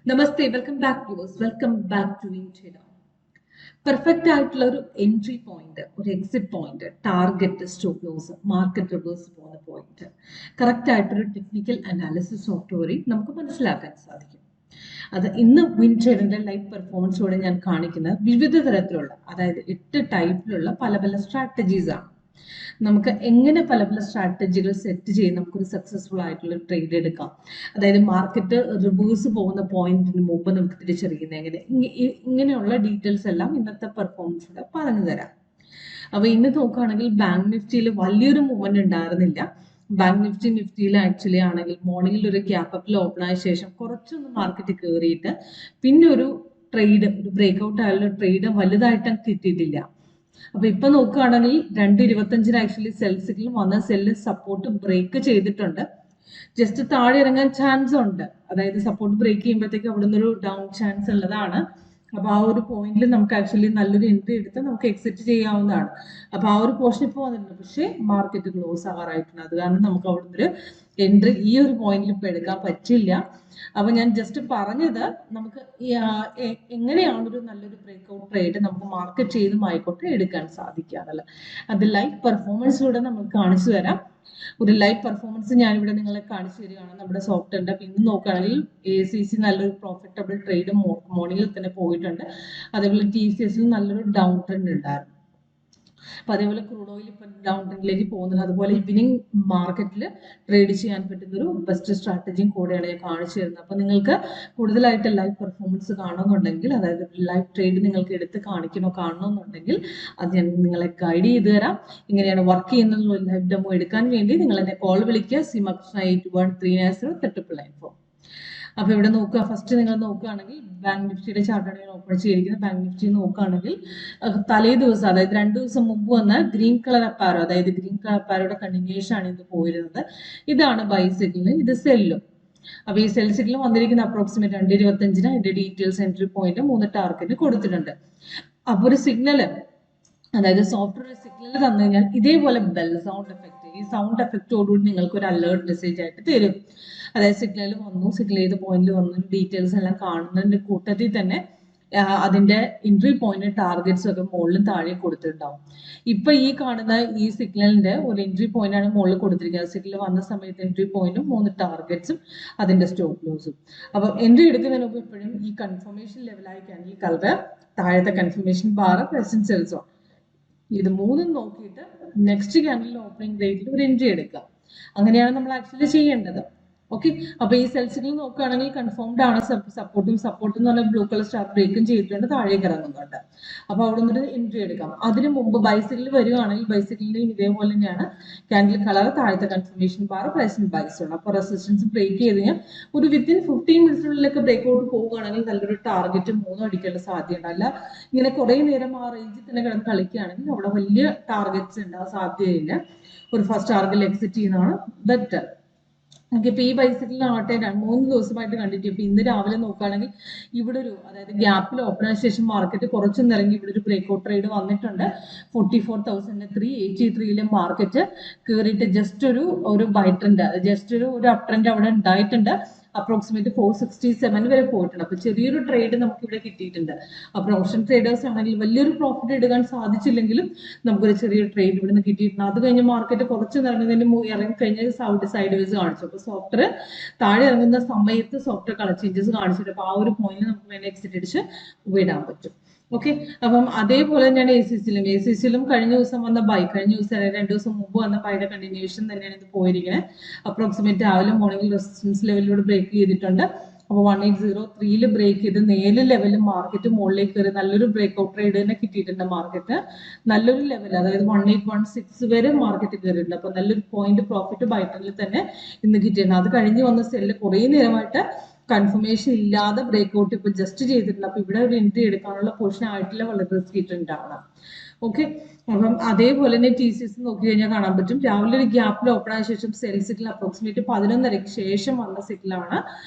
Namaste, welcome back viewers. Welcome back to WinTrader. Perfect ആയിട്ടുള്ള ഒരു entry point, ഒരു exit point, target, stop loss, market reverse പോകുന്ന point, correct ആയിട്ടൊരു technical analysis സോഫ്റ്റ്വെയറിൽ നമുക്ക് മനസ്സിലാക്കാൻ സാധിക്കും. അത് ഇന്ന് WinTraderന്റെ ലൈവ് പെർഫോമൻസോടെ ഞാൻ കാണിക്കുന്ന വിവിധ തരത്തിലുള്ള, അതായത് 8 ടൈപ്പിലുള്ള പല പല സ്ട്രാറ്റജീസ് ആണ്. നമുക്ക് എങ്ങനെ പല പല സ്ട്രാറ്റജികൾ സെറ്റ് ചെയ്ത് നമുക്കൊരു സക്സസ്ഫുൾ ആയിട്ടുള്ള ട്രേഡ് എടുക്കാം. അതായത് മാർക്കറ്റ് റിവേഴ്സ് പോകുന്ന പോയിന്റിന് മുമ്പ് നമുക്ക് തിരിച്ചറിയുന്നത് എങ്ങനെ, ഇങ്ങനെയുള്ള ഡീറ്റെയിൽസ് എല്ലാം ഇന്നത്തെ പെർഫോമൻസിലൂടെ പറഞ്ഞു തരാം. അപ്പൊ ഇന്ന് നോക്കുകയാണെങ്കിൽ ബാങ്ക് നിഫ്റ്റിയിൽ വലിയൊരു മൂവ്മെന്റ് ഉണ്ടായിരുന്നില്ല. ബാങ്ക് നിഫ്റ്റിയിൽ ആക്ച്വലി ആണെങ്കിൽ മോർണിംഗിൽ ഒരു ഗ്യാപ്പ് അപ്പിൽ ഓപ്പൺ ആയ ശേഷം കുറച്ചൊന്ന് മാർക്കറ്റ് കയറിയിട്ട് പിന്നെ ഒരു ട്രേഡ്, ഒരു ബ്രേക്ക്ഔട്ട് ആയുള്ള ട്രേഡ് വലുതായിട്ട് കിട്ടിയിട്ടില്ല. അപ്പൊ ഇപ്പൊ നോക്കുകയാണെങ്കിൽ 2.25 ആക്ച്വലി സെൽസിലും വന്ന സെല്ല് സപ്പോർട്ട് ബ്രേക്ക് ചെയ്തിട്ടുണ്ട്. ജസ്റ്റ് താഴെ ഇറങ്ങാൻ ചാൻസ് ഉണ്ട്. അതായത് സപ്പോർട്ട് ബ്രേക്ക് ചെയ്യുമ്പോഴത്തേക്ക് അവിടെ നിന്നൊരു ഡൗൺ ചാൻസ് ഉള്ളതാണ്. അപ്പൊ ആ ഒരു പോയിന്റിൽ നമുക്ക് ആക്ച്വലി നല്ലൊരു എൻട്രി എടുത്ത് നമുക്ക് എക്സിറ്റ് ചെയ്യാവുന്നതാണ്. അപ്പൊ ആ ഒരു പോർഷൻ ഇപ്പോൾ വന്നിട്ടുണ്ട്. പക്ഷേ മാർക്കറ്റ് ക്ലോസ് ആകാറായിട്ടുണ്ട്. അത് കാരണം നമുക്ക് അവിടെ നിന്നൊരു എൻട്രി ഈ ഒരു പോയിന്റിൽ ഇപ്പൊ എടുക്കാൻ പറ്റില്ല. അപ്പൊ ഞാൻ ജസ്റ്റ് പറഞ്ഞത് നമുക്ക് എങ്ങനെയാണ് ഒരു നല്ലൊരു ബ്രേക്ക്ഔട്ട് ട്രേഡ് നമുക്ക് മാർക്കറ്റ് ചെയ്തും ആയിക്കോട്ടെ എടുക്കാൻ സാധിക്കാറുള്ളത്. അത് ലൈവ് പെർഫോമൻസിലൂടെ നമുക്ക് കാണിച്ചു തരാം. ഒരു ലൈവ് പെർഫോമൻസ് ഞാനിവിടെ നിങ്ങളെ കാണിച്ചു തരികയാണ്. നമ്മുടെ സോഫ്റ്റ്വെയറിന്റെ ഇന്ന് നോക്കുകയാണെങ്കിൽ ACC നല്ലൊരു പ്രോഫിറ്റബിൾ ട്രേഡ് മോർണിംഗിൽ തന്നെ പോയിട്ടുണ്ട്. അതേപോലെ TCS നല്ലൊരു ഡൗൺ ട്രെൻഡ് ഉണ്ടായിരുന്നു. അപ്പൊ അതേപോലെ ക്രൂഡ് ഓയിൽ ഇപ്പൊ ഡൗൺ ട്രെൻഡിലേക്ക് പോകുന്നത്. അതുപോലെ ഈവനിങ് മാർക്കറ്റിൽ ട്രേഡ് ചെയ്യാൻ പറ്റുന്ന ഒരു ബെസ്റ്റ് സ്ട്രാറ്റജിയും കൂടെയാണ് ഞാൻ കാണിച്ചു തരുന്നത്. അപ്പൊ നിങ്ങൾക്ക് കൂടുതലായിട്ട് ലൈവ് പെർഫോമൻസ് കാണുന്നുണ്ടെങ്കിൽ, അതായത് ലൈവ് ട്രേഡ് നിങ്ങൾക്ക് എടുത്ത് കാണണമെന്നുണ്ടെങ്കിൽ അത് ഞാൻ നിങ്ങളെ ഗൈഡ് ചെയ്ത് തരാം. ഇങ്ങനെയാണ് വർക്ക് ചെയ്യുന്ന ലൈവ് ഡെമോ എടുക്കാൻ വേണ്ടി നിങ്ങൾ എന്നെ കോൾ വിളിക്കുക. SEMA 81390390. അപ്പൊ ഇവിടെ നോക്കുക, ഫസ്റ്റ് നിങ്ങൾ നോക്കുകയാണെങ്കിൽ ബാങ്ക് നിഫ്റ്റിയുടെ ചാർട്ടാണ് ഞാൻ ഓപ്പൺ ചെയ്തിരിക്കുന്നത്. ബാങ്ക് നിഫ്റ്റി നോക്കുകയാണെങ്കിൽ തലേ ദിവസം, അതായത് 2 ദിവസം മുമ്പ് വന്ന ഗ്രീൻ കളർ അപ്പാരോ, അതായത് ഗ്രീൻ കളർ അപ്പാരോയുടെ കണ്ടിന്യൂഷൻ ആണ് ഇത് പോയിരുന്നത്. ഇതാണ് ബൈ സിഗ്നൽ, ഇത് സെല്ലും. അപ്പൊ ഈ സെൽ സിഗ്നൽ വന്നിരിക്കുന്ന അപ്രോക്സിമേറ്റ് 2.25 അതിന്റെ ഡീറ്റെയിൽസ്, എൻട്രി പോയിന്റ്, 3 ടാർഗറ്റ് കൊടുത്തിട്ടുണ്ട്. അപ്പൊ ഒരു സിഗ്നൽ, അതായത് സോഫ്റ്റ്വെയർ സിഗ്നൽ തന്നു കഴിഞ്ഞാൽ ഇതേപോലെ ബെൽ സൗണ്ട് എഫക്ട്, ഈ സൗണ്ട് എഫക്റ്റോടുകൂടി നിങ്ങൾക്ക് ഒരു അലേർട്ട് മെസ്സേജ് ആയിട്ട് തരും. അതായത് സിഗ്നൽ വന്നു, സിഗ്നൽ ചെയ്ത പോയിന്റിൽ വന്നു, ഡീറ്റെയിൽസ് എല്ലാം കാണുന്നതിന്റെ കൂട്ടത്തിൽ തന്നെ അതിന്റെ എൻട്രി പോയിന്റ്, ടാർഗറ്റ്സ് ഒക്കെ മുകളിലും താഴെ കൊടുത്തിട്ടുണ്ടാവും. ഇപ്പൊ ഈ കാണുന്ന ഈ സിഗ്നലിന്റെ ഒരു എൻട്രി പോയിന്റ് ആണ് മുകളിൽ കൊടുത്തിരിക്കുന്നത്. സിഗ്നൽ വന്ന സമയത്ത് എൻട്രി പോയിന്റും 3 ടാർഗറ്റ്സും അതിന്റെ സ്റ്റോപ്പ് ലോസും. അപ്പൊ എൻട്രി എടുക്കുന്നതിന് മുമ്പ് എപ്പോഴും ഈ കൺഫർമേഷൻ ലെവലായി ക്യാൻഡിൽ കളർ, താഴത്തെ കൺഫർമേഷൻ ബാർ, പ്രസന്റ് സെൽസോ, ഇത് മൂന്നും നോക്കിയിട്ട് നെക്സ്റ്റ് ക്യാൻഡിൽ ഓപ്പണിംഗ് റേറ്റിൽ ഒരു എൻട്രി എടുക്കുക. അങ്ങനെയാണ് നമ്മൾ ആക്ച്വലി ചെയ്യേണ്ടത്. ഓക്കെ, അപ്പൊ ഈ സെൽസികൾ നോക്കുകയാണെങ്കിൽ കൺഫേംഡ് ആണ്. സപ്പോർട്ട് എന്ന് പറഞ്ഞാൽ ബ്ലൂ കളർ സ്റ്റാർ ബ്രേക്കും ചെയ്തിട്ടുണ്ട്, താഴേക്ക് ഇറങ്ങുന്നുണ്ട്. അപ്പൊ അവിടെ നിന്നൊരു എൻട്രി എടുക്കാം. അതിന് മുമ്പ് ബൈസിക്കിൾ വരികയാണെങ്കിൽ ബൈസിക്കിളിന് ഇതേപോലെ തന്നെയാണ് ക്യാൻഡിൽ കളർ, താഴത്തെ കൺഫർമേഷൻ ബാർ, പ്രൈസിന് ബൈസ് ഉണ്ട്. അപ്പൊ റെസിസ്റ്റൻസ് ബ്രേക്ക് ചെയ്ത് കഴിഞ്ഞാൽ ഒരു വിത്തിൻ 15 മിനിറ്റിനുള്ളിലൊക്കെ ബ്രേക്ക് ഔട്ട് പോവുകയാണെങ്കിൽ നല്ലൊരു ടാർഗറ്റ് 3 അടിക്കേണ്ട സാധ്യത. അല്ല ഇങ്ങനെ കുറെ നേരം ആ റേഞ്ചിൽ തന്നെ കിടന്ന് കളിക്കുകയാണെങ്കിൽ അവിടെ വലിയ ടാർഗറ്റ്സ് ഉണ്ടാവാൻ സാധ്യതയില്ല. ഒരു ഫസ്റ്റ് ടാർഗറ്റ് എക്സിറ്റ് ചെയ്യുന്നതാണ് ബെറ്റർ. ഇപ്പൊ ഈ ബൈസിക്കിളിനാവട്ടെ 3 ദിവസമായിട്ട് കണ്ടിട്ട് ഇപ്പൊ ഇന്ന് രാവിലെ നോക്കുകയാണെങ്കിൽ ഇവിടെ ഒരു, അതായത് ഗ്യാപ്പിൽ ഓപ്പൺ ആയ ശേഷം മാർക്കറ്റ് കുറച്ചൊന്നും ഇറങ്ങി ഇവിടെ ഒരു ബ്രേക്ക്ഔട്ട് ട്രേഡ് വന്നിട്ടുണ്ട്. 44,383 മാർക്കറ്റ് കയറിയിട്ട് ജസ്റ്റ് ഒരു ബൈ ട്രെൻഡ്, ജസ്റ്റ് ഒരു അപ് ട്രെൻഡ് അവിടെ ഉണ്ടായിട്ടുണ്ട്. അപ്രോക്സിമേറ്റ് 467 വരെ പോയിട്ടുണ്ട്. അപ്പൊ ചെറിയൊരു ട്രേഡ് നമുക്ക് ഇവിടെ കിട്ടിയിട്ടുണ്ട്. അപ്പൊ ഓപ്ഷൻ ട്രേഡേഴ്സ് ആണെങ്കിൽ വലിയൊരു പ്രോഫിറ്റ് എടുക്കാൻ സാധിച്ചില്ലെങ്കിലും നമുക്കൊരു ചെറിയൊരു ട്രേഡ് ഇവിടെ നിന്ന് കിട്ടിയിട്ടുണ്ട്. അത് കഴിഞ്ഞ് മാർക്കറ്റ് കുറച്ച് ഇറങ്ങി കഴിഞ്ഞാൽ സൈഡ് വേസ് കാണിച്ചു. അപ്പൊ സോഫ്റ്റ്വെയർ താഴെ ഇറങ്ങുന്ന സമയത്ത് സോഫ്റ്റ്വെയർ കളർ ചേഞ്ചസ് കാണിച്ചിട്ട് അപ്പൊ ആ ഒരു പോയിന്റ് നമുക്ക് വേണ്ടി എക്സിറ്റ് അടിച്ച് വിടാൻ പറ്റും. ഓക്കെ, അപ്പം അതേപോലെ തന്നെയാണ് ACCയിലും കഴിഞ്ഞ ദിവസം വന്ന ബൈ, കഴിഞ്ഞ ദിവസം 2 ദിവസം മുമ്പ് വന്ന ബൈയുടെ കണ്ടിന്യൂഷൻ തന്നെയാണ് ഇത് പോയിരിക്കുന്നത്. അപ്രോക്സിമേറ്റ് രാവിലെ മോർണിംഗിൽ റെസിസ്റ്റൻസ് ലെവലിലൂടെ ബ്രേക്ക് ചെയ്തിട്ടുണ്ട്. അപ്പോൾ 1803 ബ്രേക്ക് ചെയ്ത് 4 ലെവലിൽ മാർക്കറ്റ് മുകളിലേക്ക് കയറി നല്ലൊരു ബ്രേക്ക്ഔട്ട് ട്രേഡ് തന്നെ കിട്ടിയിട്ടുണ്ട്. മാർക്കറ്റ് നല്ലൊരു ലെവൽ, അതായത് 1816 വരെ മാർക്കറ്റ് കയറിയിട്ടുണ്ട്. അപ്പൊ നല്ലൊരു പോയിന്റ് പ്രോഫിറ്റ് ബൈ ട്രെൻഡിൽ തന്നെ ഇന്ന് കിട്ടിയിട്ടുണ്ട്. അത് കഴിഞ്ഞ് വന്ന സെല്ല് കുറെ നേരമായിട്ട് കൺഫർമേഷൻ ഇല്ലാതെ ബ്രേക്ക്ഔട്ട് ഇപ്പൊ ജസ്റ്റ് ചെയ്തിട്ടുണ്ട്. അപ്പൊ ഇവിടെ ഒരു എൻട്രി എടുക്കാനുള്ള പൊസിഷൻ ആയിട്ടില്ല, വളരെ റിസ്കി ട്രെൻഡ് ആണ്. ഓക്കെ, അപ്പം അതേപോലെ തന്നെ TCS നോക്കി കഴിഞ്ഞാൽ കാണാൻ പറ്റും രാവിലെ ഒരു ഗ്യാപ്പിൽ ഓപ്പൺ ആയ ശേഷം സെൽ സിഗ്നൽ അപ്രോക്സിമേറ്റ് 11:30 ശേഷം വന്ന സിഗ്നലാണ്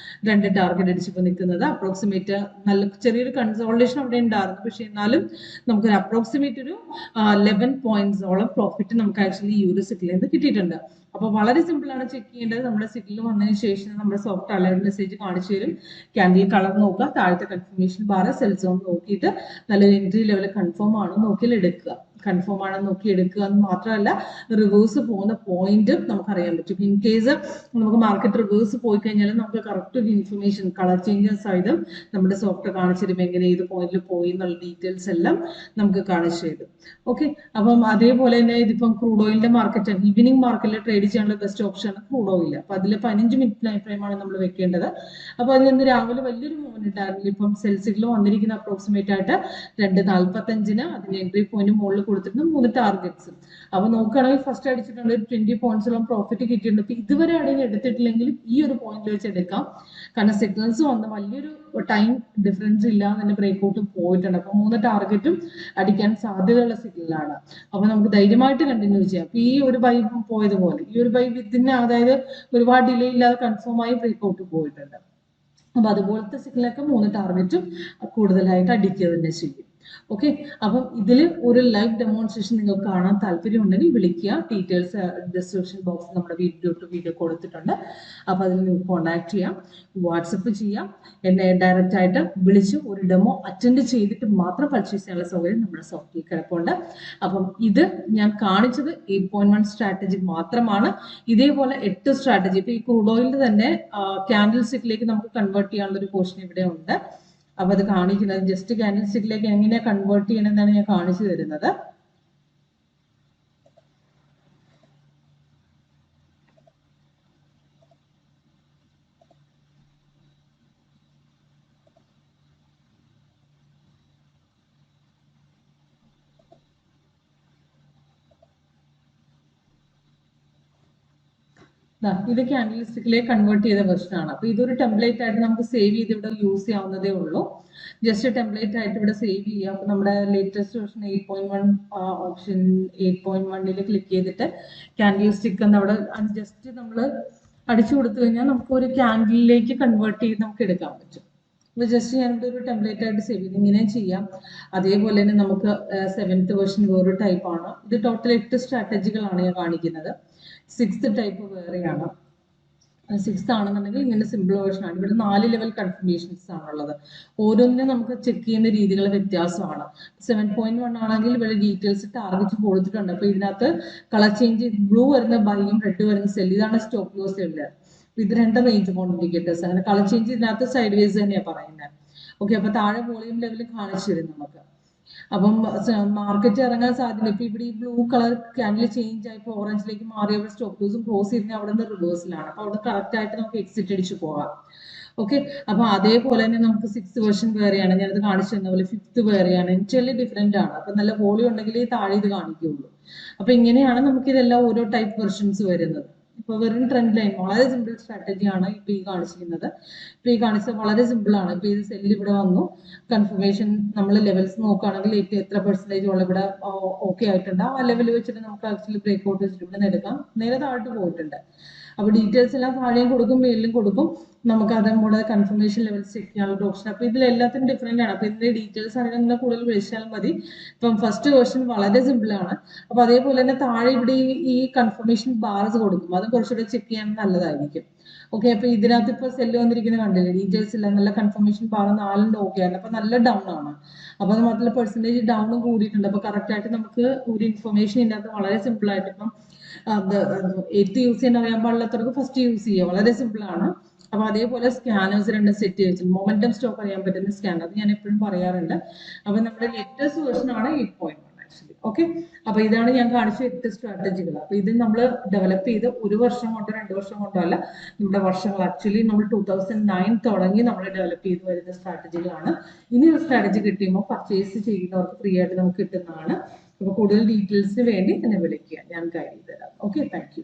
രണ്ട് ടാർഗറ്റ് അടിച്ചിപ്പോൾ നിൽക്കുന്നത്. അപ്രോക്സിമേറ്റ് നല്ല ചെറിയൊരു കൺസോൾട്ടേഷൻ അവിടെ ഉണ്ടായിരുന്നു, പക്ഷെ എന്നാലും നമുക്കൊരു അപ്രോക്സിമേറ്റ് ഒരു 11 പോയിന്റ്സോളം പ്രോഫിറ്റ് നമുക്ക് ആക്ച്വലി ഈ ഒരു സിഗ്നലിൽ നിന്ന് കിട്ടിയിട്ടുണ്ട്. അപ്പോൾ വളരെ സിമ്പിൾ ആണ് ചെക്ക് ചെയ്യേണ്ടത്. നമ്മുടെ സിഗ്നൽ വന്നതിന് ശേഷം നമ്മുടെ സോഫ്റ്റ് അലേർട്ട് മെസ്സേജ് കാണിച്ചു തരും. ക്യാൻഡിൽ കളർ നോക്കുക, താഴത്തെ കൺഫർമേഷൻ ബാർ സെൽ സോൺ നോക്കിയിട്ട് നല്ലൊരു എൻട്രി ലെവൽ കൺഫേം ആണോ നോക്കിയാൽ എടുക്കുക. കൺഫേം ആണെന്ന് നോക്കി എടുക്കുക എന്ന് മാത്രമല്ല, റിവേഴ്സ് പോകുന്ന പോയിന്റ് നമുക്കറിയാൻ പറ്റും. ഇൻ കേസ് നമുക്ക് മാർക്കറ്റ് റിവേഴ്സ് പോയി കഴിഞ്ഞാൽ നമുക്ക് കറക്റ്റ് ഒരു ഇൻഫർമേഷൻ കളർ ചേഞ്ചസ് ആയതും നമ്മുടെ സോഫ്റ്റ് കാണിച്ചു തരും, എങ്ങനെ ഏത് പോയിന്റിൽ പോയി എന്നുള്ള ഡീറ്റെയിൽസ് എല്ലാം നമുക്ക് കാണിച്ചു തരും. ഓക്കെ, അപ്പം അതേപോലെ തന്നെ ഇതിപ്പം ക്രൂഡ് ഓയിലിന്റെ മാർക്കറ്റ് ഈവനിങ് മാർക്കറ്റിൽ ട്രേഡ് ചെയ്യാനുള്ള ബെസ്റ്റ് ഓപ്ഷൻ ആണ് ക്രൂഡ് ഓയിൽ. അപ്പൊ അതിൽ 15 മിനിറ്റ് ടൈം ഫ്രെയിമാണ് നമ്മൾ വെക്കേണ്ടത്. അപ്പൊ അതിൽ നിന്ന് രാവിലെ വലിയൊരു മൂവ്മെന്റ് ഉണ്ടായിരുന്നു. ഇപ്പം സെൽസിൽ വന്നിരിക്കുന്ന അപ്രോക്സിമേറ്റ് ആയിട്ട് 2:45 അതിന്റെ എൻട്രി പോയിന്റ് മുകളിൽ കൊടുത്തിട്ടുണ്ട് 3 ടാർഗറ്റ്സ്. അപ്പൊ നോക്കുകയാണെങ്കിൽ ഫസ്റ്റ് അടിച്ചിട്ടുണ്ട് 20 പോയിന്റ്സോളം പ്രോഫിറ്റ് കിട്ടിയിട്ടുണ്ട്. അപ്പൊ ഇതുവരെ ആണെങ്കിൽ എടുത്തിട്ടില്ലെങ്കിൽ ഈ ഒരു പോയിന്റിൽ വെച്ച് എടുക്കാം, കാരണം സിഗ്നൽസ് വന്ന് വലിയൊരു ടൈം ഡിഫറൻസ് ഇല്ലാതെ തന്നെ ബ്രേക്ക്ഔട്ട് പോയിട്ടുണ്ട്. അപ്പൊ 3 ടാർഗറ്റും അടിക്കാൻ സാധ്യതയുള്ള സിഗ്നലാണ്. അപ്പൊ നമുക്ക് ധൈര്യമായിട്ട് കണ്ടിന്യൂ ചെയ്യാം. അപ്പൊ ഈ ഒരു ബൈ പോയതുപോലെ ഈ ഒരു ബൈ വിത്തിന്, അതായത് ഒരുപാട് ഡിലേ ഇല്ലാതെ കൺഫേം ആയി ബ്രേക്ക്ഔട്ട് പോയിട്ടുണ്ട്. അപ്പൊ അതുപോലത്തെ സിഗ്നലൊക്കെ 3 ടാർഗറ്റും കൂടുതലായിട്ട് അടിക്കുക തന്നെ ചെയ്യും. ഓക്കെ, അപ്പം ഇതിൽ ഒരു ലൈവ് ഡെമോൺസ്ട്രേഷൻ നിങ്ങൾക്ക് കാണാൻ താല്പര്യം ഉണ്ടെങ്കിൽ വിളിക്കുക. ഡീറ്റെയിൽസ് ഡിസ്ക്രിപ്ഷൻ ബോക്സിൽ നമ്മുടെ വീഡിയോ കൊടുത്തിട്ടുണ്ട്. അപ്പൊ അതിൽ നിങ്ങൾക്ക് കോൺടാക്ട് ചെയ്യാം, വാട്സപ്പ് ചെയ്യാം, എന്നെ ഡയറക്റ്റ് ആയിട്ട് വിളിച്ച് ഒരു ഡെമോ അറ്റൻഡ് ചെയ്തിട്ട് മാത്രം പർച്ചേസ് ചെയ്യാനുള്ള സൗകര്യം നമ്മുടെ സോഫ്റ്റ്വെയർ കിടപ്പുണ്ട്. അപ്പം ഇത് ഞാൻ കാണിച്ചത് 8.1 സ്ട്രാറ്റജി മാത്രമാണ്. ഇതേപോലെ 8 സ്ട്രാറ്റജി ഇപ്പൊ ഈ ക്രൂഡ് ഓയിലിൽ തന്നെ ക്യാൻഡിൽ സ്റ്റിക്കിലേക്ക് നമുക്ക് കൺവേർട്ട് ചെയ്യാനുള്ള ഒരു പോർഷൻ ഇവിടെ ഉണ്ട്. അപ്പൊ അത് കാണിക്കുന്നത് ജസ്റ്റ് ക്യാൻഡിൽ സ്റ്റിക്കിലേക്ക് എങ്ങനെ കൺവേർട്ട് ചെയ്യണമെന്നാണ് ഞാൻ കാണിച്ചു തരുന്നത്. ഇത് ക്യാൻഡിൽ സ്റ്റിക്കിലേക്ക് കൺവേർട്ട് ചെയ്ത വെർഷൻ ആണ്. അപ്പൊ ഇതൊരു ടെംപ്ലേറ്റ് ആയിട്ട് നമുക്ക് സേവ് ചെയ്ത് ഇവിടെ യൂസ് ചെയ്യാവുന്നതേ ഉള്ളൂ. ജസ്റ്റ് ടെംപ്ലേറ്റ് ആയിട്ട് ഇവിടെ സേവ് ചെയ്യുക. അപ്പൊ നമ്മുടെ ലേറ്റസ്റ്റ് വെർഷൻ 8.1 ഓപ്ഷൻ 8.1 ക്ലിക്ക് ചെയ്തിട്ട് ക്യാൻഡിൽ സ്റ്റിക്ക് എന്ന് അവിടെ ജസ്റ്റ് നമ്മൾ അടിച്ചു കൊടുത്തു കഴിഞ്ഞാൽ നമുക്ക് ഒരു ക്യാൻഡിലേക്ക് കൺവേർട്ട് ചെയ്ത് നമുക്ക് എടുക്കാൻ പറ്റും. അപ്പൊ ജസ്റ്റ് ഞാനിവിടെ ഒരു ടെംപ്ലേറ്റ് ആയിട്ട് സേവ് ചെയ്ത് ഇങ്ങനെയും ചെയ്യാം. അതേപോലെ തന്നെ നമുക്ക് 7th വെർഷൻ വേറൊരു ടൈപ്പ് ആണ്. ഇത് ടോട്ടൽ 8 സ്ട്രാറ്റജികളാണ് ഞാൻ കാണിക്കുന്നത്. 6th ടൈപ്പ് വേറെയാണ്. 6th ആണെന്നുണ്ടെങ്കിൽ ഇങ്ങനെ സിമ്പിൾ വേർഷൻ ആണ്. ഇവിടെ 4 ലെവൽ കൺഫർമേഷൻസ് ആണുള്ളത്. ഓരോന്നിനും നമുക്ക് ചെക്ക് ചെയ്യുന്ന രീതികൾ വ്യത്യാസമാണ്. 7.1 ആണെങ്കിൽ ഇവിടെ ഡീറ്റെയിൽസ് ടാർഗറ്റ് കൊടുത്തിട്ടുണ്ട്. അപ്പൊ ഇതിനകത്ത് കളർ ചേഞ്ച് ബ്ലൂ വരുന്ന ബൈയും റെഡ് വരുന്ന സെൽ, ഇതാണ് സ്റ്റോപ്പ് ലോസ് ലെവല്. ഇത് 2 റേഞ്ച് ഇൻഡിക്കേറ്റേഴ്സ്. അങ്ങനെ കളർ ചേഞ്ച് ഇതിനകത്ത് സൈഡ് വേസ് തന്നെയാണ് പറയുന്നത്. ഓക്കെ, അപ്പൊ താഴെ വോളിയം ലെവൽ കാണിച്ചു തരും നമുക്ക്. അപ്പം മാർക്കറ്റ് ഇറങ്ങാൻ സാധ്യത ഇപ്പൊ ഇവിടെ ഈ ബ്ലൂ കളർ ക്യാൻഡിൽ ചേഞ്ച് ആയി ഓറഞ്ചിലേക്ക് മാറിയപ്പോൾ സ്റ്റോപ്പ് ലോസും ക്ലോസ് ചെയ്തിട്ട് അവിടെ നിന്ന് റിവേഴ്സിലാണ്. അപ്പൊ അവിടെ കറക്റ്റ് ആയിട്ട് നമുക്ക് എക്സിറ്റ് അടിച്ചു പോകാം. ഓക്കെ, അപ്പൊ അതേപോലെ തന്നെ നമുക്ക് 6th വെർഷൻ വേറെയാണ്. ഞാനത് കാണിച്ചു തന്ന പോലെ 5th വേറെയാണ്. എൻറ്റയർലി ഡിഫറെന്റ് ആണ്. അപ്പൊ നല്ല വോളിയം ഉണ്ടെങ്കിൽ താഴെ ഇത് കാണിക്കുള്ളൂ. അപ്പൊ ഇങ്ങനെയാണ് നമുക്ക് ഇതെല്ലാം ഓരോ ടൈപ്പ് വെർഷൻസ് വരുന്നത്. ഇപ്പൊ വെറും ട്രെൻഡ് ലൈൻ വളരെ സിമ്പിൾ സ്ട്രാറ്റജിയാണ് ഇപ്പൊ ഈ കാണിച്ചിരിക്കുന്നത്. ഇപ്പൊ ഈ കാണിച്ചത് വളരെ സിമ്പിൾ ആണ്. ഇപ്പൊ ഇത് സെല്ല് ഇവിടെ വന്നു, കൺഫർമേഷൻ നമ്മൾ ലെവൽസ് നോക്കുകയാണെങ്കിൽ എത്ര പെർസെന്റേജ് ഉള്ള ഇവിടെ ഓക്കെ ആയിട്ടുണ്ട്. ആ ലെവൽ വെച്ചിട്ട് നമുക്ക് ആക്ച്വലി ബ്രേക്ക്ഔട്ട് വെച്ചിട്ട് ഇവിടെ എടുക്കാം. നേരെ താഴോട്ട് പോയിട്ടുണ്ട്. അപ്പൊ ഡീറ്റെയിൽസ് എല്ലാം താഴെയും കൊടുക്കും മേലിലും കൊടുക്കും. നമുക്ക് അതുകൂടെ കൺഫർമേഷൻ ലെവൽസ് ചെക്ക് ചെയ്യാനുള്ള ഓപ്ഷൻ. അപ്പൊ ഇതിൽ എല്ലാത്തിനും ഡിഫറെന്റ് ആണ്. അപ്പൊ ഇതിന്റെ ഡീറ്റെയിൽസ് അറിയാൻ കൂടുതൽ വിളിച്ചാൽ മതി. ഇപ്പം ഫസ്റ്റ് വേർഷൻ വളരെ സിമ്പിൾ ആണ്. അപ്പൊ അതേപോലെ തന്നെ താഴെ ഇവിടെ ഈ കൺഫർമേഷൻ ബാർസ് കൊടുക്കും. അതും കുറച്ചുകൂടെ ചെക്ക് ചെയ്യാൻ നല്ലതായിരിക്കും. ഓക്കെ, അപ്പൊ ഇതിനകത്ത് ഇപ്പൊ സെല്ല് വന്നിരിക്കുന്ന കണ്ടില്ലേ, ഡീറ്റെയിൽസ് ഇല്ല, നല്ല കൺഫർമേഷൻ ബാർ 4 ഓക്കെ ആണ്. അപ്പൊ നല്ല ഡൗൺ ആണ്. അപ്പൊ അത് മാത്രമല്ല പെർസെന്റേജ് ഡൗണും കൂടിയിട്ടുണ്ട്. അപ്പൊ കറക്റ്റ് ആയിട്ട് നമുക്ക് ഒരു ഇൻഫർമേഷൻ ഇതിനകത്ത് വളരെ സിമ്പിൾ ആയിട്ട് ഇപ്പം 8th യൂസ് ചെയ്യാൻ അറിയാൻ പാടില്ലാത്തവർക്ക് ഫസ്റ്റ് യൂസ് ചെയ്യുക. വളരെ സിമ്പിൾ ആണ്. അപ്പൊ അതേപോലെ സ്കാനേഴ്സ് 2 സെറ്റ് ചെയ്ത് മൊമെന്റം സ്റ്റോക്ക് അറിയാൻ പറ്റുന്ന സ്കാനർ, അത് ഞാൻ എപ്പോഴും പറയാറുണ്ട്. അപ്പൊ നമ്മുടെ ലേറ്റസ്റ്റ് വേർഷൻ ആണ് 8.1 ആക്ച്വലി. ഓക്കെ, അപ്പൊ ഇതാണ് ഞാൻ കാണിച്ച 8 സ്ട്രാറ്റജികൾ. അപ്പൊ ഇത് നമ്മൾ ഡെവലപ്പ് ചെയ്ത് 1 വർഷം കൊണ്ടോ 2 വർഷം കൊണ്ടോ അല്ല, നമ്മുടെ വർഷങ്ങൾ. ആക്ച്വലി നമ്മൾ 2009 തുടങ്ങി നമ്മൾ ഡെവലപ്പ് ചെയ്ത് വരുന്ന സ്ട്രാറ്റജികളാണ്. ഇനി ഒരു സ്ട്രാറ്റജി കിട്ടിയുമ്പോൾ പർച്ചേസ് ചെയ്യുന്നവർക്ക് ഫ്രീ ആയിട്ട് നമുക്ക് കിട്ടുന്നതാണ്. അപ്പൊ കൂടുതൽ ഡീറ്റെയിൽസിന് വേണ്ടി എന്നെ വിളിക്കുക, ഞാൻ ഗൈഡ് ചെയ്ത് തരാം. Okay, thank you.